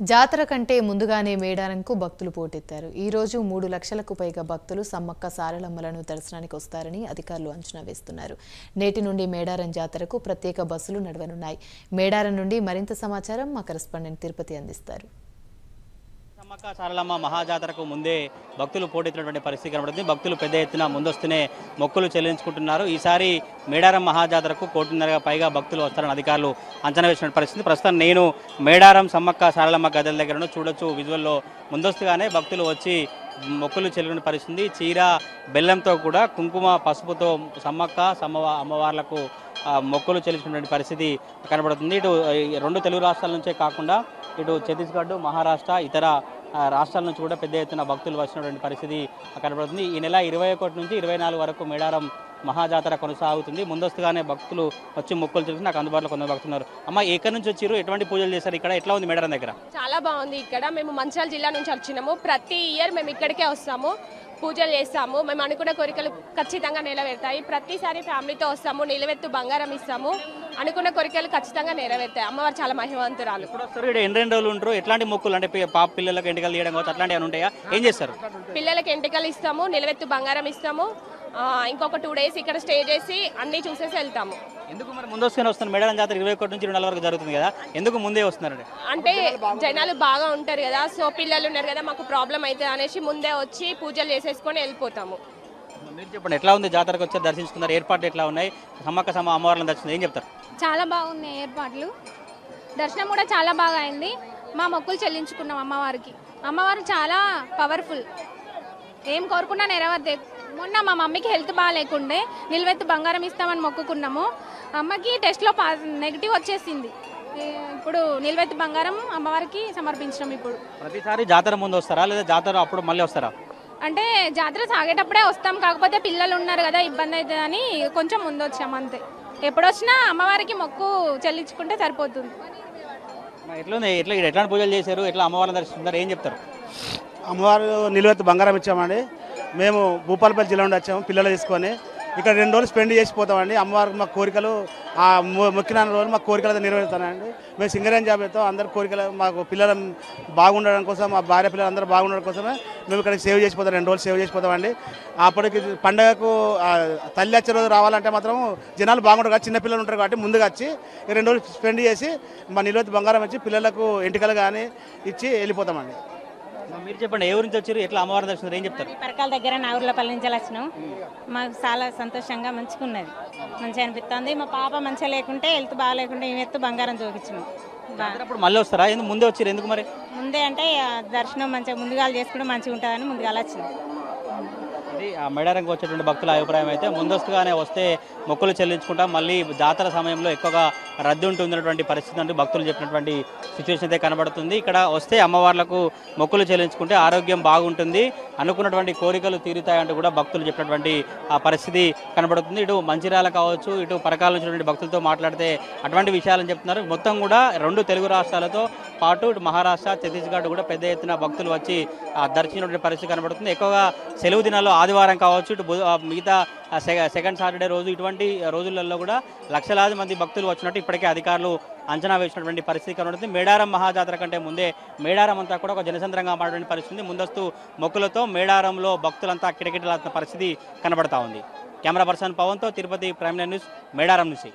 జాతర కంటే ముందుగానే మేడారంకు భక్తులు పోటెత్తారు. ఈ రోజు 3 లక్షలకు పైగా భక్తులు సమ్మక్క సారలమ్మలను దర్శనానికి వస్తారని అధికారులు అంచనా వేస్తున్నారు. నేటి నుండి మేడారం జాతరకు ప్రత్యేక బస్సులు నడవనున్నాయి. మేడారం నుండి మరింత సమాచారం మా కరెస్పాండెంట్ తిరుపతి అందిస్తారు. సమ్మక్క సారలమ్మ మహాజాతరకు ముందే భక్తులు పోటెత్తినటువంటి పరిస్థితి కనబడుతుంది. భక్తులు పెద్ద ఎత్తున ముందొస్తూనే మొక్కులు చెల్లించుకుంటున్నారు. ఈసారి మేడారం మహాజాతరకు 1.5 పైగా భక్తులు వస్తారని అధికారులు అంచనా వేసిన పరిస్థితి. ప్రస్తుతం నేను మేడారం సమ్మక్క సారలమ్మ గద్దెల దగ్గర చూడొచ్చు. విజువల్లో ముందస్తుగానే భక్తులు వచ్చి మొక్కులు చెల్లిన పరిస్థితి. చీర బెల్లంతో కూడా కుంకుమ పసుపుతో సమ్మక్క అమ్మవార్లకు మొక్కులు చెల్లించుకునే పరిస్థితి కనబడుతుంది. ఇటు 2 తెలుగు రాష్ట్రాల నుంచే కాకుండా ఇటు ఛత్తీస్గఢ్, మహారాష్ట్ర, ఇతర రాష్ట్రాల నుంచి కూడా పెద్ద ఎత్తున భక్తులు వచ్చినటువంటి పరిస్థితి కనబడుతుంది. ఈ నెల 21 నుంచి 24 వరకు మేడారం మహాజాతర కొనసాగుతుంది. ముందస్తుగానే భక్తులు వచ్చి మొక్కులు చెల్లించి నాకు అందుబాటులో కొందరు భక్తులు ఉన్నారు. అమ్మ, ఎక్కడి నుంచి వచ్చారు, ఎటువంటి పూజలు చేశారు, ఇక్కడ ఎట్లా ఉంది మేడారం దగ్గర? చాలా బాగుంది. ఇక్కడ మేము మంచిర్యాల జిల్లా నుంచి వచ్చినాము. ప్రతి ఇయర్ మేము ఇక్కడికే వస్తాము, పూజలు చేస్తాము. మేము అనుకున్న కోరికలు ఖచ్చితంగా నెరవేరుతాయి. ప్రతిసారి ఫ్యామిలీతో వస్తాము, నిలవెత్తు బంగారం ఇస్తాము. అనుకున్న కోరికలు ఖచ్చితంగా నెరవేరుతాయి. అమ్మవారు చాలా మహిమవంతురాలు. ఎన్ని రోజులు ఉంటారు, ఎట్లాంటి మొక్కులు అంటే పాప పిల్లలకు ఎంటికలు తీయడం కావచ్చు, అట్లాంటివి ఏమైనా ఉంటాయా? ఏం చేస్తారు? పిల్లలకి ఎంటికలు ఇస్తాము, నిలవెత్తు బంగారం ఇస్తాము. ఇంకొక 2 days ఇక్కడ స్టే చేసి అన్ని చూసేసి వెళ్తాము. ఎందుకు మరి ముందు వస్తున్నారు? మేడారం జాతర 21 నుంచి 24 వరకు జరుగుతుంది కదా, ఎందుకు ముందే వస్తున్నారు? అంటే జనాలు బాగా ఉంటారు కదా, సో పిల్లలు ఉన్నారు కదా, మాకు ప్రాబ్లం అవుతుంది అనేసి ముందే వచ్చి పూజలు చేసేసుకొని వెళ్ళిపోతాము. మీరు చెప్పండి, ఎట్లా ఉంది జాతరకు వచ్చి దర్శించుకున్నారు? ఏర్పాట్లు ఎట్లా ఉన్నాయి? సమ్మక్క అమ్మవార్లను దర్శనం ఏం చెప్తారు? చాలా బాగున్నాయి ఏర్పాట్లు. దర్శనం కూడా చాలా బాగా అయింది. మా మొక్కులు చెల్లించుకున్నాం అమ్మవారికి. అమ్మవారు చాలా పవర్ఫుల్, ఏం కోరుకున్నా నెరవేరుతాయి. మొన్న మా మమ్మీకి హెల్త్ బాగాలేకుండే నిల్వెత్తు బంగారం ఇస్తామని మొక్కుకున్నాము. అమ్మకి టెస్ట్లో నెగిటివ్ వచ్చేసింది. ఇప్పుడు నిల్వెత్తు బంగారం అమ్మవారికి సమర్పించినాం. ఇప్పుడు ప్రతిసారి జాతర ముందు వస్తారా లేదా జాతర అప్పుడు మళ్ళీ వస్తారా? అంటే జాతర సాగేటప్పుడే వస్తాం, కాకపోతే పిల్లలు ఉన్నారు కదా ఇబ్బంది అవుతుందని కొంచెం ముందు వచ్చాము అంతే. ఎప్పుడు వచ్చినా అమ్మవారికి మొక్కు చెల్లించుకుంటే సరిపోతుంది. ఎట్లాంటి పూజలు చేశారు, ఎట్లా అమ్మవారిని దర్శిస్తున్నారు, ఏం చెప్తారు? అమ్మవారు నిలువెత్తు బంగారం ఇచ్చామండి. మేము భూపాలపల్లి జిల్లా నుండి వచ్చాము పిల్లలు తీసుకొని. ఇక్కడ 2 రోజులు స్పెండ్ చేసిపోతామండి. అమ్మవారికి మా కోరికలు మొక్కిన రోజులు మా కోరికలు నెరవేరుతానండి. మేము సింగరేణి జాబ్ చేస్తాం. అందరి కోరికలు మాకు పిల్లలు బాగుండడం కోసం, మా భార్య పిల్లలు అందరూ బాగుండడం కోసమే మేము ఇక్కడ సేవ్ చేసిపోతాం. 2 రోజులు సేవ్ చేసిపోతామండి. అప్పటికి పండగకు తల్లి వచ్చే రోజు రావాలంటే మాత్రం జనాలు బాగుంటారు కదా, చిన్నపిల్లలు ఉంటారు కాబట్టి ముందుగా వచ్చి 2 రోజులు స్పెండ్ చేసి మా నిలువెత్తు బంగారం ఇచ్చి పిల్లలకు ఎంటికలు కానీ ఇచ్చి వెళ్ళిపోతామండి. మీరు చెప్పండి, ఏ ఊరి నుంచి వచ్చారు, ఎట్లా అమ్మవారి దర్శనం ఏం చెప్తారు? పరకాల దగ్గర నాగుర్లపల్లి నుంచి వచ్చినాం. మాకు చాలా సంతోషంగా మంచిగా ఉన్నది, మంచిగా అనిపిస్తుంది. మా పాప మంచిగా లేకుంటే హెల్త్ బాగా లేకుంటే ఎత్తు బంగారం చూపించినాం. ఇప్పుడు మళ్ళీ వస్తారా? ఎందుకు ముందే వచ్చారు? ఎందుకు మరి ముందే అంటే దర్శనం మంచిగా ముందుగా చేసుకుంటే మంచిగా ఉంటుందని ముందుగా వచ్చినాం. ఇది మేడారంకి వచ్చేటువంటి భక్తుల అభిప్రాయం. అయితే ముందస్తుగానే వస్తే మొక్కులు చెల్లించుకుంటాం, మళ్ళీ జాతర సమయంలో ఎక్కువగా రద్దీ ఉంటున్నటువంటి పరిస్థితి అంటూ భక్తులు చెప్పినటువంటి సిచ్యువేషన్ అయితే కనబడుతుంది. ఇక్కడ వస్తే అమ్మవార్లకు మొక్కులు చెల్లించుకుంటే ఆరోగ్యం బాగుంటుంది, అనుకున్నటువంటి కోరికలు తీరుతాయంటూ కూడా భక్తులు చెప్పినటువంటి ఆ పరిస్థితి కనబడుతుంది. ఇటు మంచిర్యాల కావచ్చు, ఇటు పరకాల నుంచి భక్తులతో మాట్లాడితే అటువంటి విషయాలను చెప్తున్నారు. మొత్తం కూడా 2 తెలుగు రాష్ట్రాలతో పాటు ఇటు మహారాష్ట్ర, ఛత్తీస్గఢ్ కూడా పెద్ద ఎత్తున భక్తులు వచ్చి దర్శించినటువంటి పరిస్థితి కనబడుతుంది. ఎక్కువగా సెలవు దినాల్లో ఆదివారం కావచ్చు, ఇటు మిగతా సెకండ్ సాటర్డే రోజు, ఇటువంటి రోజులలో కూడా లక్షలాది మంది భక్తులు వచ్చినట్టు ఇప్పటికే అధికారులు అంచనా వేసినటువంటి పరిస్థితి కనబడుతుంది. మేడారం మహాజాతర కంటే ముందే మేడారం అంతా కూడా ఒక జనసంద్రంగా మారినటువంటి పరిస్థితి. ముందస్తు మొక్కులతో మేడారంలో భక్తులంతా కిటకిటలాడుతున్న పరిస్థితి కనబడతా ఉంది. కెమెరా పర్సన్ పవన్తో తిరుపతి ప్రైమ్ న్యూస్ మేడారం నుంచి.